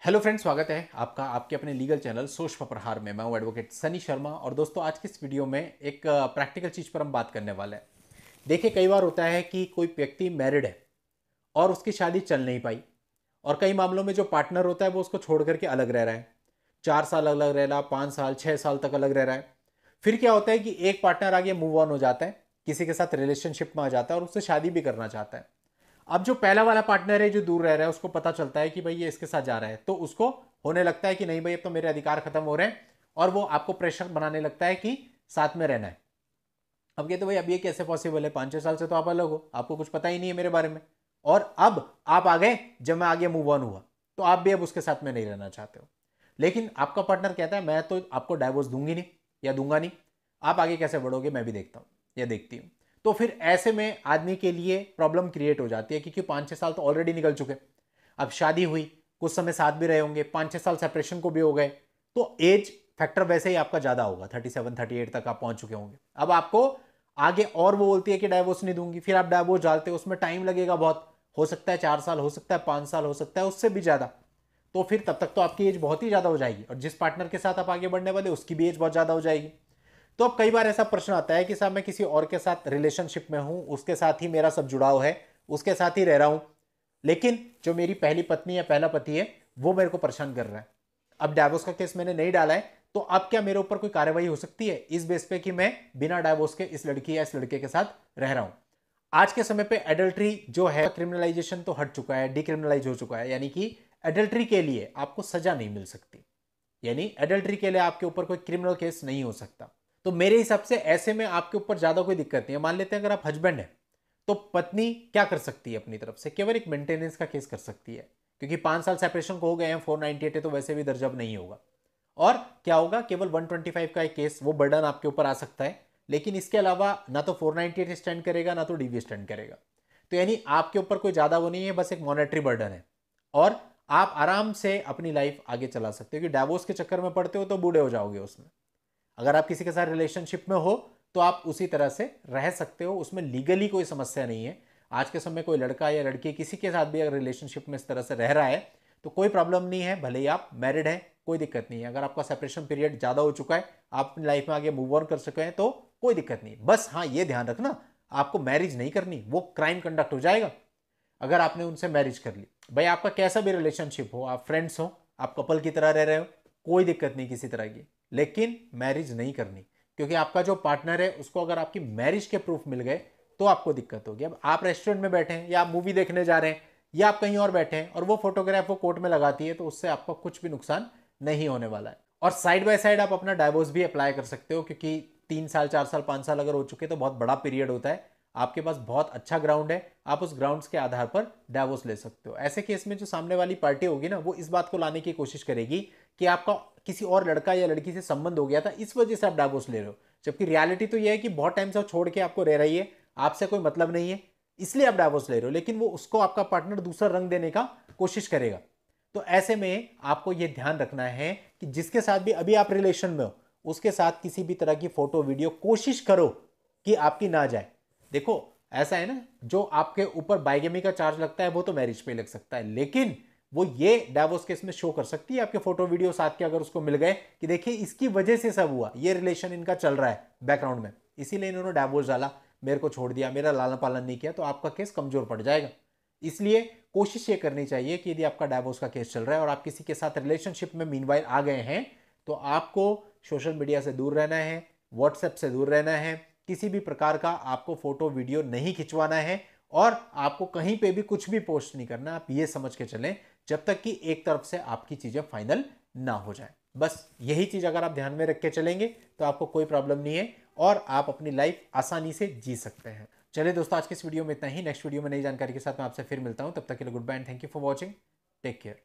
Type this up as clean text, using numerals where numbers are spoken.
Hello friends, स्वागत है आपका आपके अपने लीगल चैनल सोच पर प्रहार में। मैं हूं एडवोकेट सनी शर्मा। और दोस्तों, आज की इस वीडियो में एक प्रैक्टिकल चीज़ पर हम बात करने वाले हैं। देखिए, कई बार होता है कि कोई व्यक्ति मैरिड है और उसकी शादी चल नहीं पाई, और कई मामलों में जो पार्टनर होता है वो उसको छोड़ करके अलग रह रहा है। 4 साल अलग रह रहा, 5 साल 6 साल तक अलग रह रहा है। फिर क्या होता है कि एक पार्टनर आगे मूव ऑन हो जाता है, किसी के साथ रिलेशनशिप में आ जाता है और उससे शादी भी करना चाहता है। अब जो पहला वाला पार्टनर है जो दूर रह रहा है, उसको पता चलता है कि भाई ये इसके साथ जा रहा है, तो उसको होने लगता है कि नहीं भाई, अब तो मेरे अधिकार खत्म हो रहे हैं, और वो आपको प्रेशर बनाने लगता है कि साथ में रहना है। अब कहते भाई, अब ये कैसे पॉसिबल है? 5-6 साल से तो आप अलग हो, आपको कुछ पता ही नहीं है मेरे बारे में, और अब आप आ गए जब मैं आगे मूव ऑन हुआ, तो आप भी अब उसके साथ में नहीं रहना चाहते हो। लेकिन आपका पार्टनर कहता है मैं तो आपको डाइवोर्स दूंगी नहीं या दूंगा नहीं, आप आगे कैसे बढ़ोगे मैं भी देखता हूं या देखती हूं। तो फिर ऐसे में आदमी के लिए प्रॉब्लम क्रिएट हो जाती है, क्योंकि 5-6 साल तो ऑलरेडी निकल चुके। अब शादी हुई, कुछ समय साथ भी रहे होंगे, 5-6 साल सेपरेशन को भी हो गए, तो एज फैक्टर वैसे ही आपका ज्यादा होगा, 37-38 तक आप पहुंच चुके होंगे। अब आपको आगे, और वो बोलती है कि डाइवोर्स नहीं दूंगी, फिर आप डाइवोर्स डालते हो, उसमें टाइम लगेगा बहुत, हो सकता है 4 साल, हो सकता है 5 साल, हो सकता है उससे भी ज्यादा। तो फिर तब तक तो आपकी एज बहुत ही ज्यादा हो जाएगी, और जिस पार्टनर के साथ आप आगे बढ़ने वाले उसकी भी एज बहुत ज्यादा हो जाएगी। तो अब कई बार ऐसा प्रश्न आता है कि साहब मैं किसी और के साथ रिलेशनशिप में हूं, उसके साथ ही मेरा सब जुड़ाव है, उसके साथ ही रह रहा हूं, लेकिन जो मेरी पहली पत्नी या पहला पति है वो मेरे को परेशान कर रहा है। अब डाइवोर्स का केस मैंने नहीं डाला है, तो अब क्या मेरे ऊपर कोई कार्रवाई हो सकती है इस बेस पे कि मैं बिना डाइवोर्स के इस लड़की या इस लड़के के साथ रह रहा हूं? आज के समय पे एडल्ट्री जो है, क्रिमिनलाइजेशन तो हट चुका है, डिक्रिमिनलाइज हो चुका है, यानी कि एडल्ट्री के लिए आपको सजा नहीं मिल सकती, यानी एडल्ट्री के लिए आपके ऊपर कोई क्रिमिनल केस नहीं हो सकता। तो मेरे हिसाब से ऐसे में आपके ऊपर ज्यादा कोई दिक्कत नहीं है। मान लेते हैं अगर आप हस्बैंड हैं, तो पत्नी क्या कर सकती है अपनी तरफ से? केवल एक मेंटेनेंस का केस कर सकती है, क्योंकि 5 साल सेपरेशन को हो गए हैं, 498 है तो वैसे भी दर्ज अब नहीं होगा। और क्या होगा, केवल 125 का एक केस, वो बर्डन आपके ऊपर आ सकता है, लेकिन इसके अलावा ना तो 498 स्टैंड करेगा ना तो डीवी स्टैंड करेगा। तो यानी आपके ऊपर कोई ज्यादा वो नहीं है, बस एक मॉनेटरी बर्डन है, और आप आराम से अपनी लाइफ आगे चला सकते हो। कि डाइवोर्स के चक्कर में पड़ते हो तो बूढ़े हो जाओगे उसमें। अगर आप किसी के साथ रिलेशनशिप में हो तो आप उसी तरह से रह सकते हो, उसमें लीगली कोई समस्या नहीं है। आज के समय कोई लड़का या लड़की किसी के साथ भी अगर रिलेशनशिप में इस तरह से रह रहा है तो कोई प्रॉब्लम नहीं है, भले ही आप मैरिड हैं, कोई दिक्कत नहीं है। अगर आपका सेपरेशन पीरियड ज़्यादा हो चुका है, आप अपनी लाइफ में आगे मूव ऑन कर सके हैं, तो कोई दिक्कत नहीं। बस हाँ, ये ध्यान रखना, आपको मैरिज नहीं करनी, वो क्राइम कंडक्ट हो जाएगा अगर आपने उनसे मैरिज कर ली। भाई आपका कैसा भी रिलेशनशिप हो, आप फ्रेंड्स हो, आप कपल की तरह रह रहे हो, कोई दिक्कत नहीं किसी तरह की, लेकिन मैरिज नहीं करनी। क्योंकि आपका जो पार्टनर है उसको अगर आपकी मैरिज के प्रूफ मिल गए तो आपको दिक्कत होगी। अब आप रेस्टोरेंट में बैठे हैं या आप मूवी देखने जा रहे हैं या आप कहीं और बैठे हैं और वो फोटोग्राफ वो कोर्ट में लगाती है, तो उससे आपका कुछ भी नुकसान नहीं होने वाला है। और साइड बाय साइड आप अपना डाइवोर्स भी अप्लाई कर सकते हो, क्योंकि 3 साल 4 साल 5 साल अगर हो चुके तो बहुत बड़ा पीरियड होता है। आपके पास बहुत अच्छा ग्राउंड है, आप उस ग्राउंड्स के आधार पर डाइवोर्स ले सकते हो। ऐसे केस में जो सामने वाली पार्टी होगी ना, वो इस बात को लाने की कोशिश करेगी कि आपका किसी और लड़का या लड़की से संबंध हो गया था, इस वजह से आप डाइवोर्स ले रहे हो। जबकि रियलिटी तो यह है कि बहुत टाइम से वो छोड़ के आपको रह रही है, आपसे कोई मतलब नहीं है, इसलिए आप डाइवोर्स ले रहे हो। लेकिन वो उसको आपका पार्टनर दूसरा रंग देने का कोशिश करेगा। तो ऐसे में आपको यह ध्यान रखना है कि जिसके साथ भी अभी आप रिलेशन में हो, उसके साथ किसी भी तरह की फोटो वीडियो कोशिश करो कि आपकी ना जाए। देखो, ऐसा है ना, जो आपके ऊपर बाइगेमी का चार्ज लगता है वो तो मैरिज पे लग सकता है, लेकिन वो ये डाइवोर्स केस में शो कर सकती है आपके फोटो वीडियो साथ के, अगर उसको मिल गए कि देखिए इसकी वजह से सब हुआ, ये रिलेशन इनका चल रहा है बैकग्राउंड में, इसीलिए इन्होंने डाइवोर्स डाला, मेरे को छोड़ दिया, मेरा लालन पालन नहीं किया, तो आपका केस कमजोर पड़ जाएगा। इसलिए कोशिश ये करनी चाहिए कि यदि आपका डाइवोर्स का केस चल रहा है और आप किसी के साथ रिलेशनशिप में मीनवाइल आ गए हैं, तो आपको सोशल मीडिया से दूर रहना है, व्हाट्सएप से दूर रहना है, किसी भी प्रकार का आपको फोटो वीडियो नहीं खिंचवाना है, और आपको कहीं पे भी कुछ भी पोस्ट नहीं करना। आप ये समझ के चलें जब तक कि एक तरफ से आपकी चीजें फाइनल ना हो जाए। बस यही चीज अगर आप ध्यान में रख के चलेंगे तो आपको कोई प्रॉब्लम नहीं है, और आप अपनी लाइफ आसानी से जी सकते हैं। चलिए दोस्तों, आज की इस वीडियो में इतना ही। नेक्स्ट वीडियो में नई जानकारी के साथ मैं आपसे फिर मिलता हूं, तब तक के लिए good bye and thank you for watching. Take care.